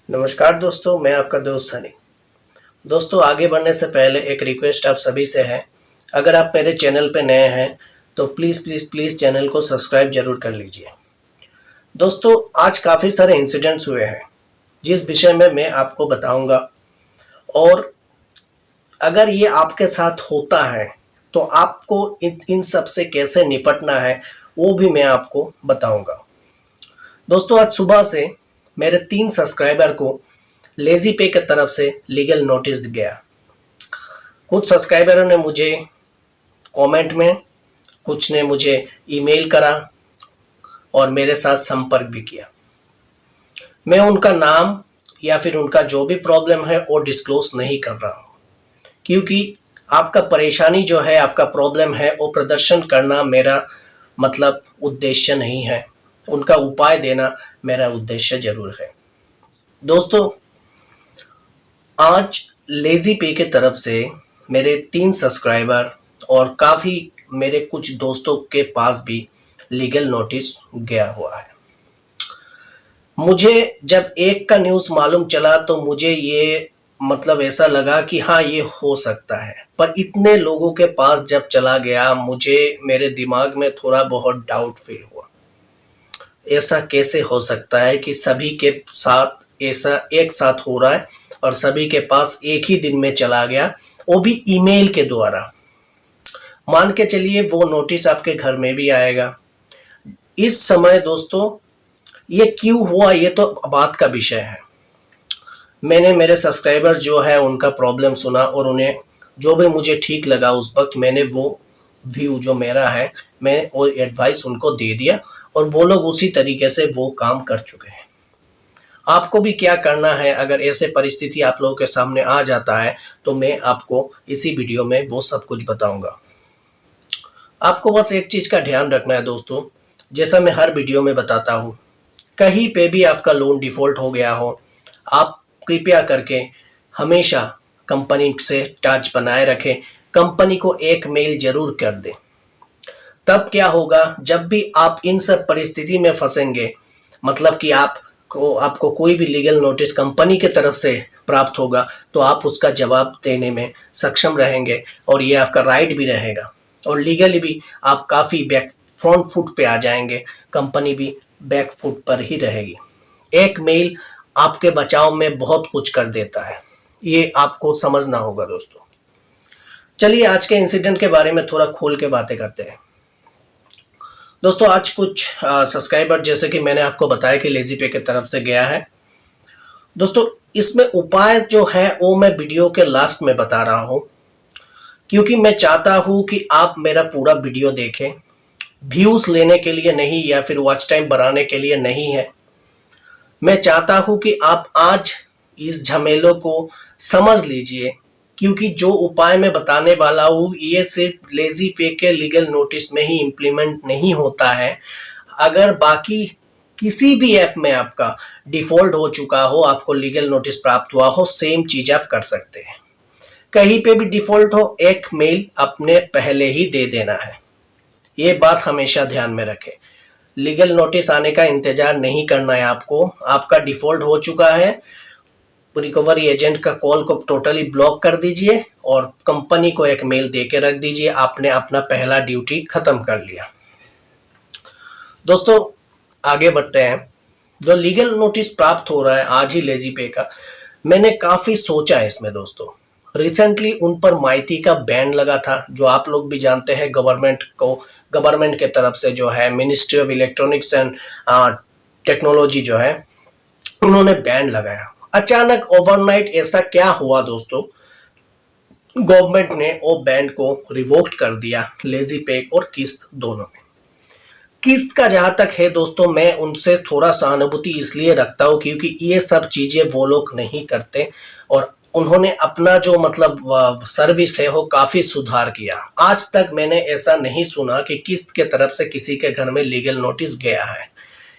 नमस्कार दोस्तों, मैं आपका दोस्त सनी। दोस्तों, आगे बढ़ने से पहले एक रिक्वेस्ट आप सभी से है। अगर आप मेरे चैनल पे नए हैं तो प्लीज़ प्लीज़ प्लीज़ चैनल को सब्सक्राइब ज़रूर कर लीजिए। दोस्तों, आज काफ़ी सारे इंसिडेंट्स हुए हैं जिस विषय में मैं आपको बताऊंगा, और अगर ये आपके साथ होता है तो आपको इन सब से कैसे निपटना है वो भी मैं आपको बताऊंगा। दोस्तों, आज सुबह से मेरे 3 सब्सक्राइबर को लेज़ी पे की तरफ से लीगल नोटिस गया। कुछ सब्सक्राइबरों ने मुझे कमेंट में, कुछ ने मुझे ईमेल करा और मेरे साथ संपर्क भी किया। मैं उनका नाम या फिर उनका जो भी प्रॉब्लम है वो डिस्क्लोज नहीं कर रहा हूँ, क्योंकि आपका परेशानी जो है, आपका प्रॉब्लम है, वो प्रदर्शन करना मेरा मतलब उद्देश्य नहीं है। उनका उपाय देना मेरा उद्देश्य जरूर है। दोस्तों, आज लेज़ी पे की तरफ से मेरे 3 सब्सक्राइबर और काफ़ी मेरे कुछ दोस्तों के पास भी लीगल नोटिस गया हुआ है। मुझे जब एक का न्यूज़ मालूम चला तो मुझे ये मतलब ऐसा लगा कि हाँ, ये हो सकता है, पर इतने लोगों के पास जब चला गया मुझे मेरे दिमाग में थोड़ा बहुत डाउट फील हुआ। ऐसा कैसे हो सकता है कि सभी के साथ ऐसा एक साथ हो रहा है और सभी के पास एक ही दिन में चला गया, वो भी ईमेल के द्वारा। मान के चलिए वो नोटिस आपके घर में भी आएगा। इस समय दोस्तों, ये क्यों हुआ ये तो बात का विषय है। मैंने मेरे सब्सक्राइबर जो है उनका प्रॉब्लम सुना और उन्हें जो भी मुझे ठीक लगा उस वक्त मैंने वो व्यू जो मेरा है, मैं वो एडवाइस उनको दे दिया और वो लोग उसी तरीके से वो काम कर चुके हैं। आपको भी क्या करना है अगर ऐसे परिस्थिति आप लोगों के सामने आ जाता है तो मैं आपको इसी वीडियो में वो सब कुछ बताऊंगा। आपको बस एक चीज़ का ध्यान रखना है दोस्तों, जैसा मैं हर वीडियो में बताता हूँ, कहीं पे भी आपका लोन डिफ़ॉल्ट हो गया हो, आप कृपया करके हमेशा कंपनी से टच बनाए रखें। कंपनी को एक मेल जरूर कर दें। तब क्या होगा, जब भी आप इन सब परिस्थिति में फंसेंगे, मतलब कि आपको कोई भी लीगल नोटिस कंपनी की तरफ से प्राप्त होगा तो आप उसका जवाब देने में सक्षम रहेंगे और ये आपका राइट भी रहेगा और लीगली भी आप काफ़ी बैक फ्रंट फुट पे आ जाएंगे। कंपनी भी बैक फुट पर ही रहेगी। एक मेल आपके बचाव में बहुत कुछ कर देता है, ये आपको समझना होगा दोस्तों। चलिए आज के इंसिडेंट के बारे में थोड़ा खोल के बातें करते हैं। दोस्तों, आज कुछ सब्सक्राइबर, जैसे कि मैंने आपको बताया कि लेज़ी पे की तरफ से गया है। दोस्तों, इसमें उपाय जो है वो मैं वीडियो के लास्ट में बता रहा हूँ, क्योंकि मैं चाहता हूँ कि आप मेरा पूरा वीडियो देखें। व्यूज़ लेने के लिए नहीं या फिर वॉच टाइम बढ़ाने के लिए नहीं है। मैं चाहता हूँ कि आप आज इस झमेलों को समझ लीजिए, क्योंकि जो उपाय मैं बताने वाला हूँ ये सिर्फ लेज़ी पे के लीगल नोटिस में ही इम्प्लीमेंट नहीं होता है। अगर बाकी किसी भी ऐप में आपका डिफ़ॉल्ट हो चुका हो, आपको लीगल नोटिस प्राप्त हुआ हो, सेम चीज़ आप कर सकते हैं। कहीं पे भी डिफ़ॉल्ट हो, एक मेल अपने पहले ही दे देना है। ये बात हमेशा ध्यान में रखें। लीगल नोटिस आने का इंतजार नहीं करना है आपको। आपका डिफ़ॉल्ट हो चुका है, रिकवरी एजेंट का कॉल को टोटली ब्लॉक कर दीजिए और कंपनी को एक मेल दे के रख दीजिए। आपने अपना पहला ड्यूटी खत्म कर लिया। दोस्तों, आगे बढ़ते हैं। जो लीगल नोटिस प्राप्त हो रहा है आज ही लेज़ी पे का, मैंने काफ़ी सोचा है इसमें दोस्तों। रिसेंटली उन पर माइती का बैन लगा था, जो आप लोग भी जानते हैं। गवर्नमेंट के तरफ से जो है ministry of electronics and technology जो है, उन्होंने बैन लगाया। अचानक ओवरनाइट ऐसा क्या हुआ दोस्तों, गवर्नमेंट ने वो बैन को रिवोक्ट कर दिया लेज़ी पे और किस्त दोनों में। किस्त का जहां तक है दोस्तों, मैं उनसे थोड़ा सहानुभूति इसलिए रखता हूं क्योंकि ये सब चीजें वो लोग नहीं करते और उन्होंने अपना जो मतलब सर्विस है वो काफी सुधार किया। आज तक मैंने ऐसा नहीं सुना कि किस्त के तरफ से किसी के घर में लीगल नोटिस गया है।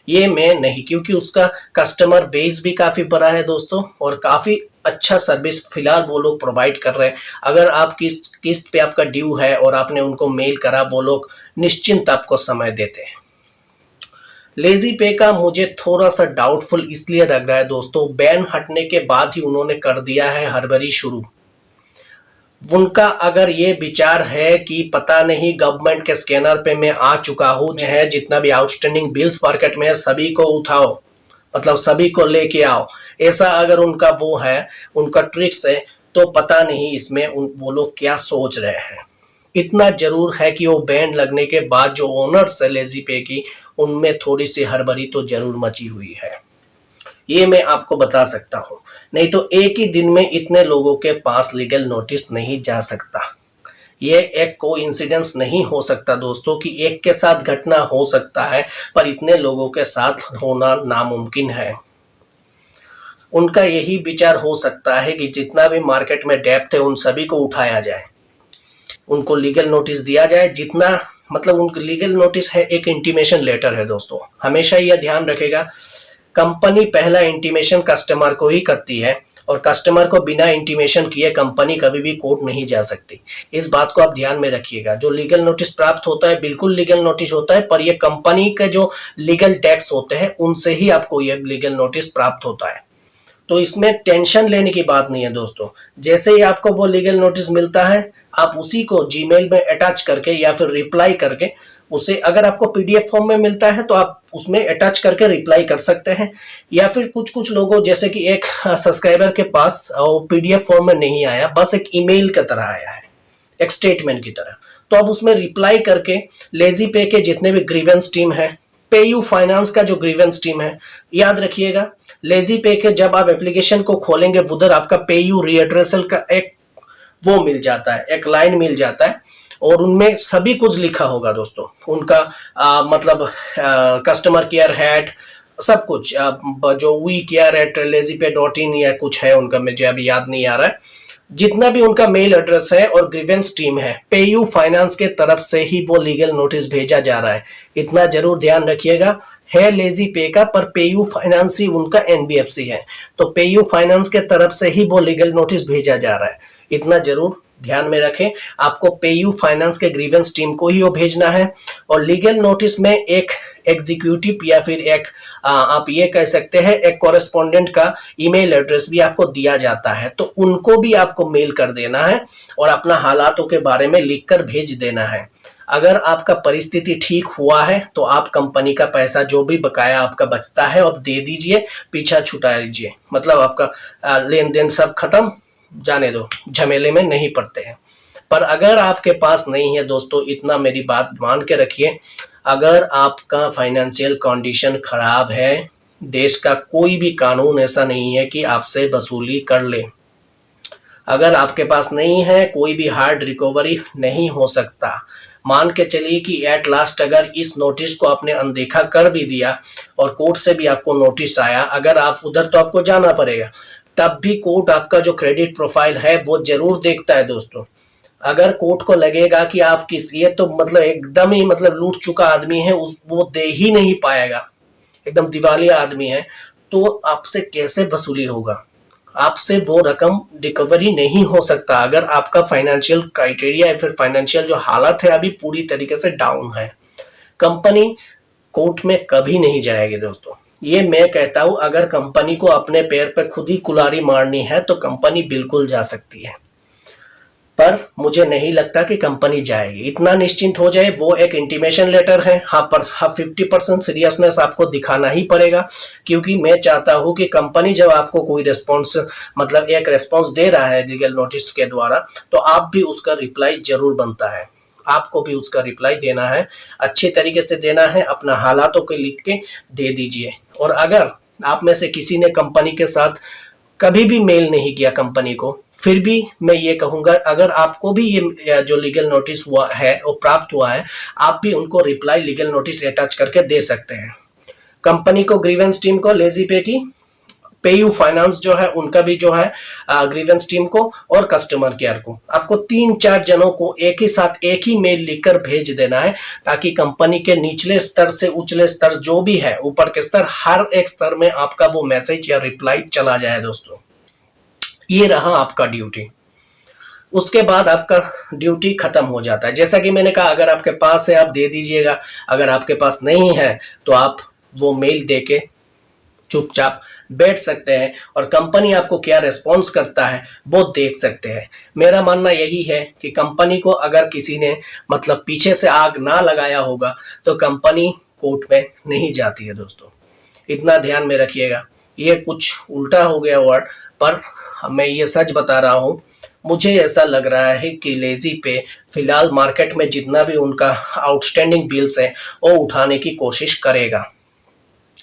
ये मैं नहीं, क्योंकि उसका कस्टमर बेस भी काफ़ी बड़ा है दोस्तों और काफ़ी अच्छा सर्विस फिलहाल वो लोग प्रोवाइड कर रहे हैं। अगर आप किस्त पे आपका ड्यू है और आपने उनको मेल करा, वो लोग निश्चिंत आपको समय देते हैं। लेजी पे का मुझे थोड़ा सा डाउटफुल इसलिए लग रहा है दोस्तों, बैन हटने के बाद ही उन्होंने कर दिया है हड़बड़ी शुरू। उनका अगर ये विचार है कि पता नहीं गवर्नमेंट के स्कैनर पे मैं आ चुका हूँ, है जितना भी आउटस्टैंडिंग बिल्स मार्केट में है सभी को उठाओ, मतलब सभी को लेके आओ, ऐसा अगर उनका वो है, उनका ट्रिक्स है, तो पता नहीं इसमें वो लोग क्या सोच रहे हैं। इतना जरूर है कि वो बैन लगने के बाद जो ओनर्स है लेजी पे की, उनमें थोड़ी सी हड़बड़ी तो जरूर मची हुई है, ये मैं आपको बता सकता हूं। नहीं तो एक ही दिन में इतने लोगों के पास लीगल नोटिस नहीं जा सकता। ये एक कोइंसिडेंस नहीं हो सकता दोस्तों कि एक के साथ घटना हो सकता है, पर इतने लोगों के साथ होना नामुमकिन है। उनका यही विचार हो सकता है कि जितना भी मार्केट में डेप्थ है उन सभी को उठाया जाए, उनको लीगल नोटिस दिया जाए। जितना मतलब उनको लीगल नोटिस है, एक इंटीमेशन लेटर है दोस्तों। हमेशा यह ध्यान रखेगा, कंपनी पहला इंटीमेशन कस्टमर को ही करती है, और कस्टमर को बिना इंटीमेशन किए कंपनी कभी भी कोर्ट नहीं जा सकती। इस बात को आप ध्यान में रखिएगा। जो लीगल नोटिस प्राप्त होता है बिल्कुल लीगल नोटिस होता है, पर ये कंपनी के जो लीगल टैक्स होते हैं उनसे ही आपको ये लीगल नोटिस प्राप्त होता है। तो इसमें टेंशन लेने की बात नहीं है दोस्तों। जैसे ही आपको वो लीगल नोटिस मिलता है, आप उसी को जीमेल में अटैच करके या फिर रिप्लाई करके उसे, अगर आपको पीडीएफ फॉर्म में मिलता है तो आप उसमें अटैच करके रिप्लाई कर सकते हैं, या फिर कुछ कुछ लोगों जैसे कि एक सब्सक्राइबर के पास पीडीएफ फॉर्म में नहीं आया, बस एक ईमेल की तरह आया है, एक स्टेटमेंट की तरह, तो आप उसमें रिप्लाई करके लेजी पे के जितने भी ग्रीवेंस टीम है, पेयू फाइनेंस का जो ग्रीवेंस टीम है, याद रखिएगा लेजी पे के जब आप एप्लीकेशन को खोलेंगे उधर आपका पेयू रीएड्रेसल का एक वो मिल जाता है, एक लाइन मिल जाता है, और उनमें सभी कुछ लिखा होगा दोस्तों। उनका मतलब कस्टमर केयर हेड सब कुछ, जो वी केयर एट lezypay.in या कुछ है उनका, मुझे अभी याद नहीं आ रहा है, जितना भी उनका मेल एड्रेस है और ग्रीवेंस टीम है, पेयू फाइनेंस के तरफ से ही वो लीगल नोटिस भेजा जा रहा है। इतना जरूर ध्यान रखिएगा, है लेजी पे का, पर पेयू फाइनेंस ही उनका एनबीएफसी है, तो पेयू फाइनेंस के तरफ से ही वो लीगल नोटिस भेजा जा रहा है। इतना जरूर ध्यान में रखें, आपको पेयू फाइनेंस के ग्रीवेंस टीम को ही वो भेजना है। और लीगल नोटिस में एक एग्जीक्यूटिव या फिर एक आप ये कह सकते हैं एक कॉरेस्पॉन्डेंट का ईमेल एड्रेस भी आपको दिया जाता है, तो उनको भी आपको मेल कर देना है और अपना हालातों के बारे में लिखकर भेज देना है। अगर आपका परिस्थिति ठीक हुआ है तो आप कंपनी का पैसा जो भी बकाया आपका बचता है अब दे दीजिए, पीछा छुटा दीजिए, मतलब आपका लेन देन सब खत्म, जाने दो, झमेले में नहीं पड़ते हैं। पर अगर आपके पास नहीं है दोस्तों, इतना मेरी बात मान के रखिए, अगर आपका फाइनेंशियल कंडीशन खराब है, देश का कोई भी कानून ऐसा नहीं है कि आपसे वसूली कर ले। अगर आपके पास नहीं है, कोई भी हार्ड रिकवरी नहीं हो सकता। मान के चलिए कि एट लास्ट अगर इस नोटिस को आपने अनदेखा कर भी दिया और कोर्ट से भी आपको नोटिस आया, अगर आप उधर तो आपको जाना पड़ेगा, तब भी कोर्ट आपका जो क्रेडिट प्रोफाइल है वो जरूर देखता है दोस्तों। अगर कोर्ट को लगेगा कि आप किसी, ये तो मतलब एकदम ही मतलब लूट चुका आदमी है, उस वो दे ही नहीं पाएगा, एकदम दिवालिया आदमी है, तो आपसे कैसे वसूली होगा? आपसे वो रकम रिकवरी नहीं हो सकता अगर आपका फाइनेंशियल क्राइटेरिया या फिर फाइनेंशियल जो हालत है अभी पूरी तरीके से डाउन है। कंपनी कोर्ट में कभी नहीं जाएगी दोस्तों, ये मैं कहता हूं। अगर कंपनी को अपने पैर पर खुद ही कुल्हाड़ी मारनी है तो कंपनी बिल्कुल जा सकती है, पर मुझे नहीं लगता कि कंपनी जाएगी। इतना निश्चिंत हो जाए, वो एक इंटीमेशन लेटर है, हाँ, पर 50% सीरियसनेस आपको दिखाना ही पड़ेगा, क्योंकि मैं चाहता हूं कि कंपनी जब आपको कोई रिस्पॉन्स मतलब एक रिस्पॉन्स दे रहा है लीगल नोटिस के द्वारा, तो आप भी उसका रिप्लाई जरूर बनता है, आपको भी उसका रिप्लाई देना है, अच्छे तरीके से देना है, अपना हालातों के लिख के दे दीजिए। और अगर आप में से किसी ने कंपनी के साथ कभी भी मेल नहीं किया कंपनी को, फिर भी मैं ये कहूंगा, अगर आपको भी ये जो लीगल नोटिस हुआ है वो प्राप्त हुआ है, आप भी उनको रिप्लाई लीगल नोटिस अटैच करके दे सकते हैं। कंपनी को, ग्रीवेंस टीम को, लेजी पे की, पेयू फाइनेंस जो है उनका भी जो है ग्रीवेंस टीम को, और कस्टमर केयर को, आपको 3-4 जनों को एक ही साथ एक ही मेल लिखकर भेज देना है, ताकि कंपनी के निचले स्तर से उचले स्तर जो भी है, ऊपर के स्तर, हर एक स्तर में आपका वो मैसेज या रिप्लाई चला जाए दोस्तों। ये रहा आपका ड्यूटी। उसके बाद आपका ड्यूटी खत्म हो जाता है। जैसा कि मैंने कहा, अगर आपके पास है आप दे दीजिएगा, अगर आपके पास नहीं है तो आप वो मेल दे के चुपचाप बैठ सकते हैं और कंपनी आपको क्या रिस्पॉन्स करता है वो देख सकते हैं। मेरा मानना यही है कि कंपनी को अगर किसी ने मतलब पीछे से आग ना लगाया होगा तो कंपनी कोर्ट में नहीं जाती है दोस्तों, इतना ध्यान में रखिएगा। ये कुछ उल्टा हो गया वर्ड, पर मैं ये सच बता रहा हूँ। मुझे ऐसा लग रहा है कि लेजी पे फिलहाल मार्केट में जितना भी उनका आउटस्टैंडिंग बिल्स है वो उठाने की कोशिश करेगा,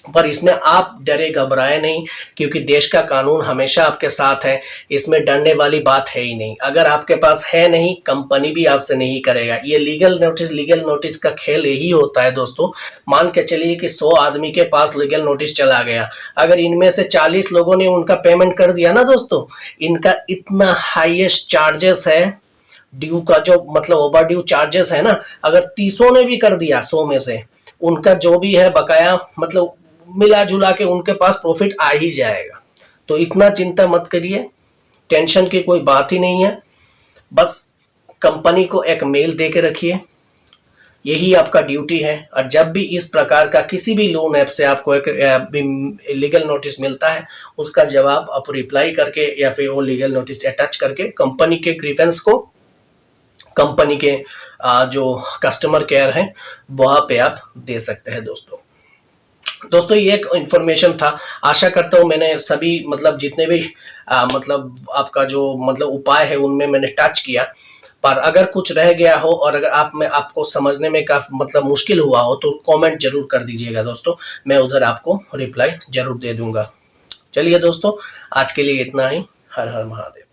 पर इसमें आप डरे घबराए नहीं, क्योंकि देश का कानून हमेशा आपके साथ है। इसमें डरने वाली बात है ही नहीं। अगर आपके पास है नहीं, कंपनी भी आपसे नहीं करेगा। ये लीगल नोटिस का खेल यही होता है दोस्तों। मान के चलिए कि 100 आदमी के पास लीगल नोटिस चला गया, अगर इनमें से 40 लोगों ने उनका पेमेंट कर दिया ना दोस्तों, इनका इतना हाईएस्ट चार्जेस है ड्यू का, जो मतलब ओवर ड्यू चार्जेस है ना, अगर 30 ने भी कर दिया 100 में से, उनका जो भी है बकाया मतलब मिला जुला के उनके पास प्रॉफिट आ ही जाएगा। तो इतना चिंता मत करिए, टेंशन की कोई बात ही नहीं है। बस कंपनी को एक मेल दे के रखिए, यही आपका ड्यूटी है। और जब भी इस प्रकार का किसी भी लोन ऐप से आपको एक लीगल नोटिस मिलता है, उसका जवाब आप रिप्लाई करके या फिर वो लीगल नोटिस अटैच करके कंपनी के ग्रीवेंस को, कंपनी के जो कस्टमर केयर है वहां पे आप दे सकते हैं दोस्तों ये एक इंफॉर्मेशन था। आशा करता हूँ मैंने सभी मतलब जितने भी मतलब आपका जो मतलब उपाय है उनमें मैंने टच किया, पर अगर कुछ रह गया हो और अगर आपको समझने में काफी मतलब मुश्किल हुआ हो तो कमेंट जरूर कर दीजिएगा दोस्तों, मैं उधर आपको रिप्लाई जरूर दे दूंगा। चलिए दोस्तों, आज के लिए इतना ही। हर हर महादेव।